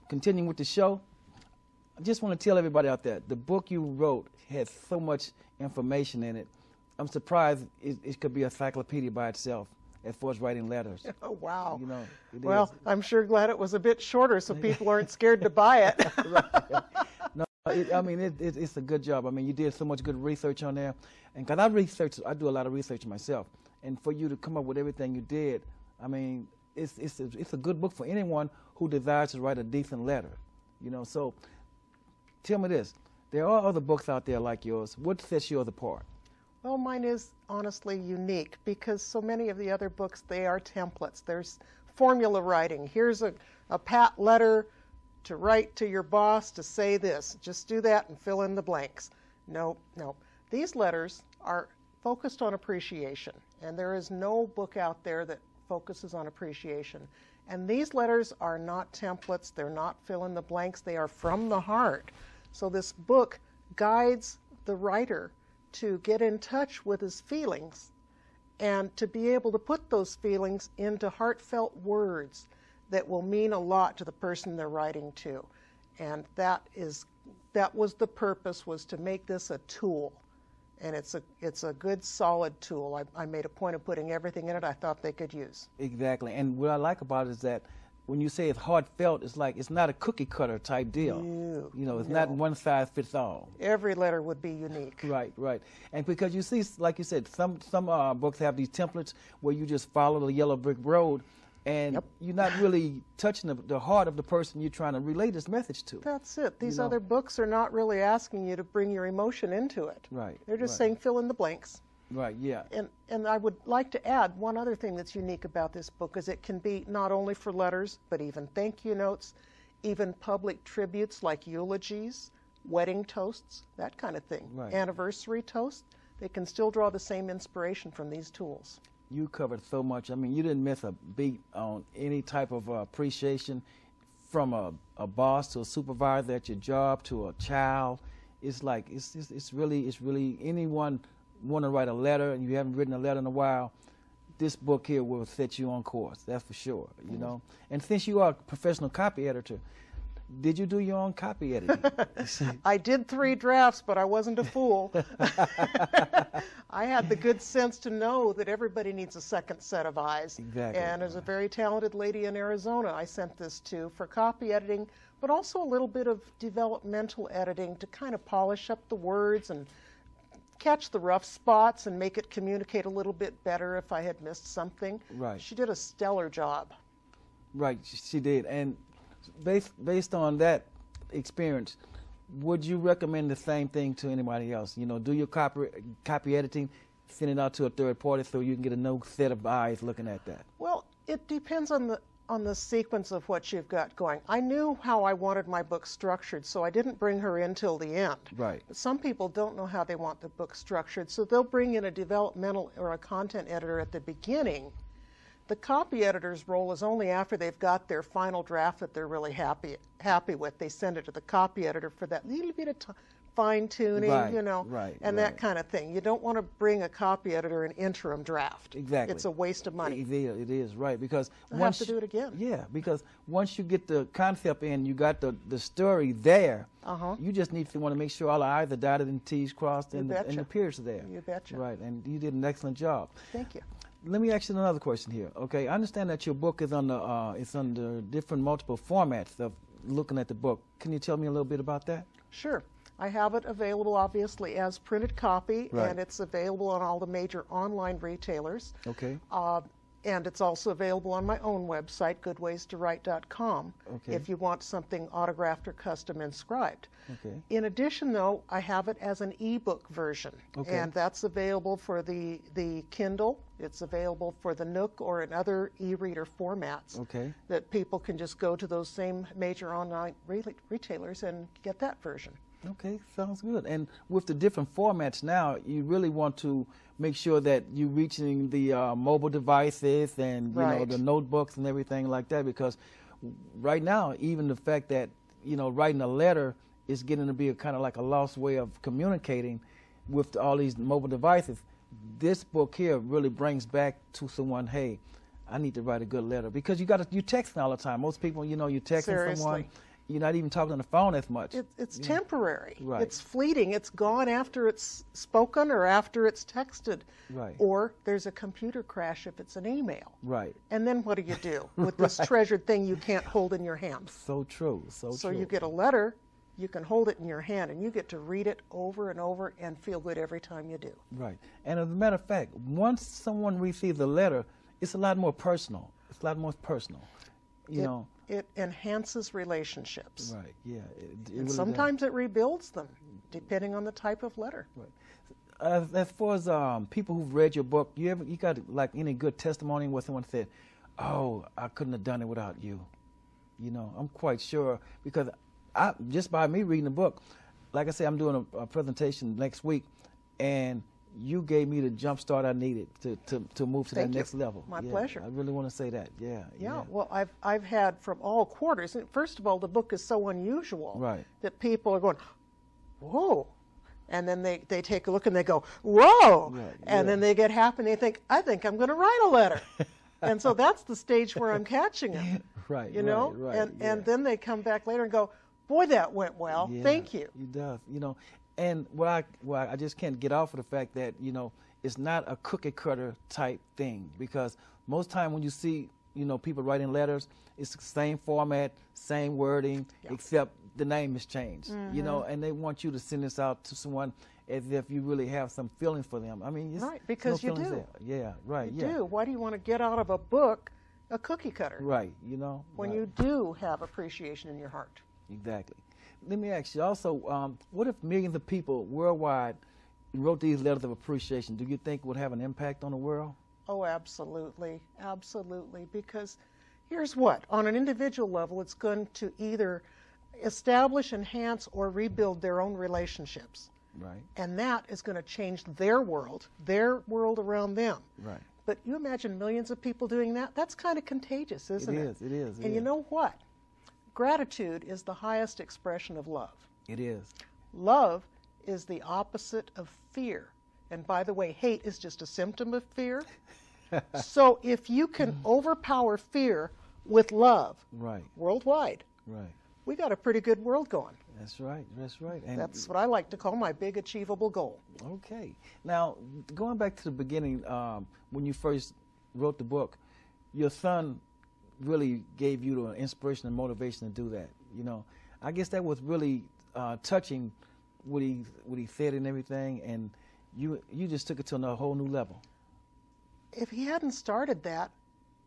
continuing with the show, I just want to tell everybody out there, the book you wrote has so much information in it. I'm surprised it could be a encyclopedia by itself as far as writing letters. Oh, wow. You know, well, I'm sure glad it was a bit shorter so people aren't scared to buy it. Right. No, I mean, it's a good job. I mean, you did so much good research on there. And because I do a lot of research myself. And for you to come up with everything you did, I mean, it's a good book for anyone who desires to write a decent letter. You know, so tell me this. There are other books out there like yours. What sets yours apart? Well, mine is honestly unique because so many of the other books, they are templates. There's formula writing. Here's a pat letter to write to your boss to say this. Just do that and fill in the blanks. No, no. These letters are focused on appreciation, and there is no book out there that focuses on appreciation. And these letters are not templates. They're not fill in the blanks. They are from the heart. So this book guides the writer to get in touch with his feelings and to be able to put those feelings into heartfelt words that will mean a lot to the person they're writing to. And that was the purpose, was to make this a tool. And it's a good, solid tool. I made a point of putting everything in it I thought they could use. Exactly. And what I like about it is that when you say it's heartfelt, it's like it's not a cookie cutter type deal. No, you know, it's not one size fits all. Every letter would be unique. Right, right. And because you see, like you said, some books have these templates where you just follow the yellow brick road, and you're not really touching the heart of the person you're trying to relay this message to. That's it. These other books are not really asking you to bring your emotion into it. Right. They're just saying fill in the blanks. Right, yeah. And I would like to add one other thing that's unique about this book is it can be not only for letters, but even thank you notes, even public tributes like eulogies, wedding toasts, that kind of thing. Right. Anniversary toasts, they can still draw the same inspiration from these tools. You covered so much. I mean, you didn't miss a beat on any type of appreciation from a boss to a supervisor at your job to a child. It's like, it's really anyone want to write a letter and you haven't written a letter in a while, this book here will set you on course, that's for sure, you know. And since you are a professional copy editor, did you do your own copy editing? I did 3 drafts, but I wasn't a fool. I had the good sense to know that everybody needs a second set of eyes. Exactly. And there's a very talented lady in Arizona I sent this to for copy editing, but also a little bit of developmental editing to kind of polish up the words and catch the rough spots and make it communicate a little bit better if I had missed something. Right. She did a stellar job. Right, she did. And based on that experience, would you recommend the same thing to anybody else? You know, do your copy editing, send it out to a third party so you can get a new set of eyes looking at that? Well, it depends on the sequence of what you've got going. I knew how I wanted my book structured, so I didn't bring her in till the end. Right. But some people don't know how they want the book structured, so they'll bring in a developmental or a content editor at the beginning. The copy editor's role is only after they've got their final draft that they're really happy with. They send it to the copy editor for that little bit of fine-tuning, you know, and that kind of thing. You don't want to bring a copy editor an interim draft. Exactly. It's a waste of money. It is, right, because I have to do it again. Yeah, because once you get the concept in, you got the story there, you just need to want to make sure all the I's are dotted and T's crossed and the P's are there. You betcha. Right, and you did an excellent job. Thank you. Let me ask you another question here. Okay, I understand that your book is under different multiple formats of looking at the book. Can you tell me a little bit about that? Sure. I have it available, obviously, as printed copy, Right. and it's available on all the major online retailers. Okay. And it's also available on my own website, GoodWaysToWrite.com, if you want something autographed or custom inscribed. Okay. In addition, though, I have it as an ebook version, and that's available for the Kindle. It's available for the Nook or in other e-reader formats that people can just go to those same major online retailers and get that version. Okay, sounds good. And with the different formats now, you really want to make sure that you're reaching the mobile devices and you know, the notebooks and everything like that, because right now, even the fact that, you know, writing a letter is getting to be a kind of like a lost way of communicating with all these mobile devices. This book here really brings back to someone, hey, I need to write a good letter, because you texting all the time. Most people, you know, you're texting someone, you're not even talking on the phone as much. It's temporary. Right. It's fleeting. It's gone after it's spoken or after it's texted. Right. Or there's a computer crash if it's an email. Right. And then what do you do with this treasured thing you can't hold in your hand? So true. So true. So you get a letter, you can hold it in your hand, and you get to read it over and over and feel good every time you do. Right. And as a matter of fact, once someone receives a letter, it's a lot more personal. It's a lot more personal. You know. It enhances relationships. Right. Yeah. And really sometimes it rebuilds them, depending on the type of letter. Right. As far as people who've read your book, you got like any good testimony where someone said, "Oh, I couldn't have done it without you." You know, I'm quite sure because just by me reading the book, like I say, I'm doing a presentation next week, and you gave me the jump start I needed to move to that next level. My pleasure. I really want to say that. Yeah. Well, I've had from all quarters. First of all, the book is so unusual that people are going, "Whoa," and then they take a look and they go, "Whoa," and then they get happy and they think, "I think I'm going to write a letter," and so that's the stage where I'm catching them. Right. You know, and then they come back later and go, "Boy, that went well. Thank you." It does. You know. And what I just can't get off of the fact that, you know, it's not a cookie cutter type thing, because most time when you see, you know, people writing letters, it's the same format, same wording, except the name is changed, you know, and they want you to send this out to someone as if you really have some feeling for them. I mean, right, because you do. There. Yeah, right. You do. Why do you want to get out of a book a cookie cutter? Right, you know. When you do have appreciation in your heart. Exactly. Let me ask you also, what if millions of people worldwide wrote these letters of appreciation? Do you think it would have an impact on the world? Oh, absolutely. Absolutely. Because here's what. On an individual level, it's going to either establish, enhance, or rebuild their own relationships. Right. And that is going to change their world around them. Right. But you imagine millions of people doing that? That's kind of contagious, isn't it? It is. And you know what? Gratitude is the highest expression of love. It is. Love is the opposite of fear. And by the way, hate is just a symptom of fear. So if you can overpower fear with love worldwide, we got a pretty good world going. That's right. That's right. And that's what I like to call my big achievable goal. Okay. Now, going back to the beginning, when you first wrote the book, your son really gave you the inspiration and motivation to do that. You know, I guess that was really touching what he said and everything, and you just took it to a whole new level. If he hadn't started that,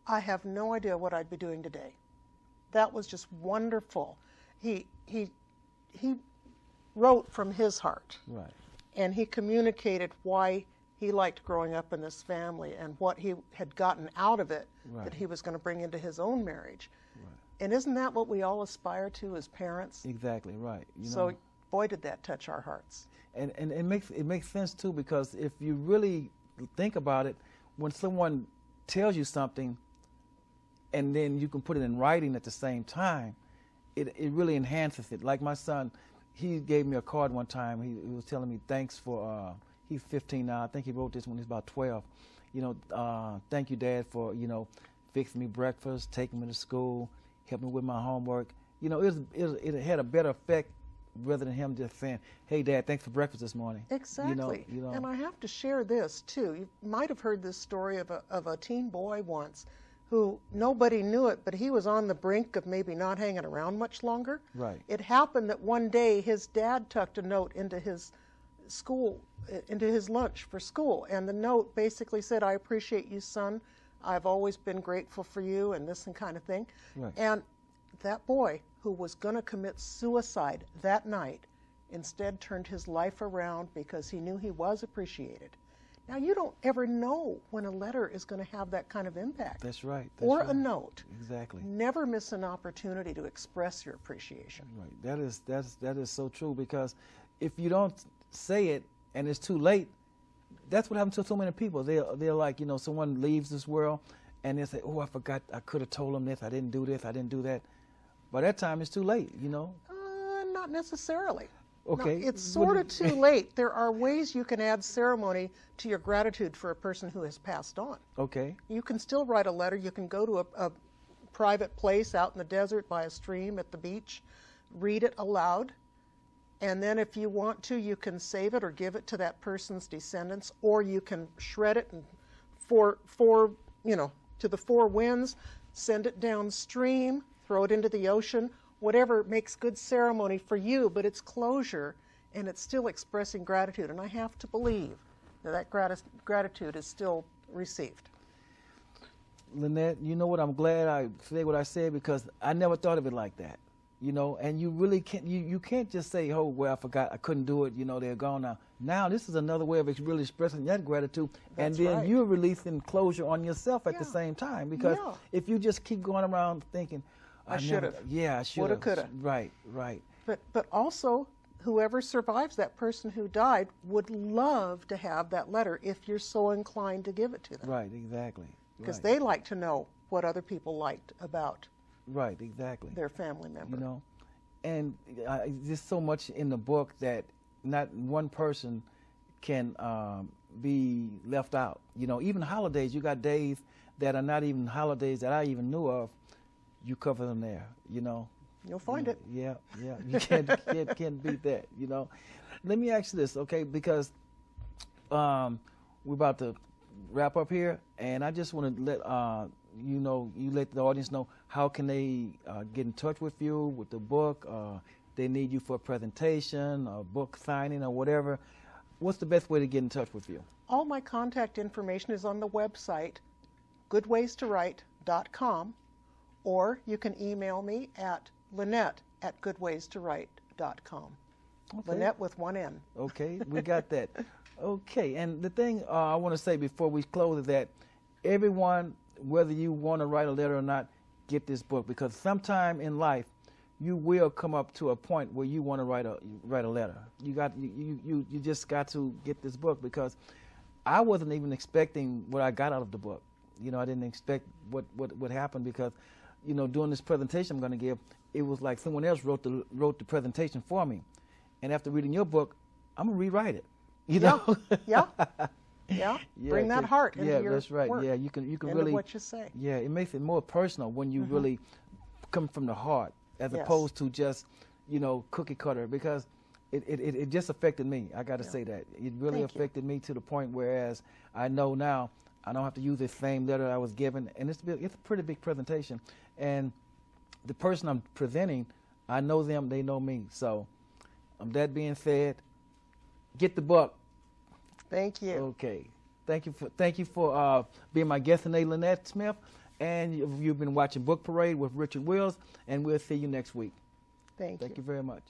I have no idea what I'd be doing today. That was just wonderful. He wrote from his heart. Right. And he communicated why he liked growing up in this family and what he had gotten out of it that he was going to bring into his own marriage. Right. And isn't that what we all aspire to as parents? Exactly, right. So, boy, did that touch our hearts. And it makes sense, too, because if you really think about it, when someone tells you something and then you can put it in writing at the same time, it really enhances it. Like my son, he gave me a card one time. He was telling me thanks for... he's 15 now. I think he wrote this when he was about 12. You know, thank you, Dad, for, you know, fixing me breakfast, taking me to school, helping me with my homework. You know, it had a better effect rather than him just saying, "Hey, Dad, thanks for breakfast this morning." Exactly. You know. And I have to share this, too. You might have heard this story of a teen boy once who nobody knew it, but he was on the brink of maybe not hanging around much longer. Right. It happened that one day his dad tucked a note into his lunch for school, and the note basically said, "I appreciate you, son. I've always been grateful for you," and this and kind of thing. Right. And that boy, who was going to commit suicide that night, instead turned his life around because he knew he was appreciated. Now, you don't ever know when a letter is going to have that kind of impact. That's right. Or a note. Exactly. Never miss an opportunity to express your appreciation. Right. That is so true, because if you don't say it and it's too late, that's what happens to so many people. They're like, you know, someone leaves this world and they say, "Oh, I forgot, I could have told them this, I didn't do this, I didn't do that." By that time, it's too late, you know? Not necessarily. Okay. No, it's sort of too late. There are ways you can add ceremony to your gratitude for a person who has passed on. Okay. You can still write a letter. You can go to a private place out in the desert by a stream at the beach. read it aloud, and then if you want to, you can save it or give it to that person's descendants, or you can shred it and to the four winds, send it downstream, throw it into the ocean, whatever makes good ceremony for you, but it's closure, and it's still expressing gratitude. And I have to believe that gratitude is still received. Lynette, you know what? I'm glad I said what I said, because I never thought of it like that. And you really can't, you can't just say, oh, well, I forgot, I couldn't do it, they're gone now. Now this is another way of really expressing that gratitude. That's and then right. You're releasing closure on yourself at the same time, because if you just keep going around thinking, I should have. Yeah, I should have. Woulda, coulda. Right, right. But also, whoever survives that person who died would love to have that letter if you're so inclined to give it to them. Right, exactly. Because they like to know what other people liked about right, exactly. their family member. And there's so much in the book that not one person can be left out. Even holidays, you got days that are not even holidays that I even knew of. You cover them there, You'll find it. Yeah. You can't beat that, Let me ask you this, okay? Because we're about to wrap up here, and I just want to let you let the audience know how can they get in touch with you with the book. They need you for a presentation, a book signing, or whatever. What's the best way to get in touch with you? All my contact information is on the website, GoodWaysToWrite.com, or you can email me at Lynette@GoodWaysToWrite.com. Okay. Lynette with one N. Okay, we got that. Okay, and the thing I want to say before we close is that everyone, whether you want to write a letter or not, get this book, because sometime in life you will come up to a point where you want to write a letter. You just got to get this book, because I wasn't even expecting what I got out of the book. I didn't expect what happened, because doing this presentation I'm going to give, it was like someone else wrote the presentation for me, and after reading your book, I'm gonna rewrite it. Yeah. Bring that heart into your that's right. work. Yeah, you can into really what you say. Yeah, it makes it more personal when you really come from the heart, as opposed to just cookie cutter, because it just affected me. I got to say that it really affected me to the point whereas I know now I don't have to use the same letter I was given, and it's a pretty big presentation, and the person I'm presenting, I know them, they know me. So that being said, get the book. Thank you. Okay. Thank you for being my guest today, Lynette Smith. And you've been watching Book Parade with Richard Wills, and we'll see you next week. Thank you. Thank you very much.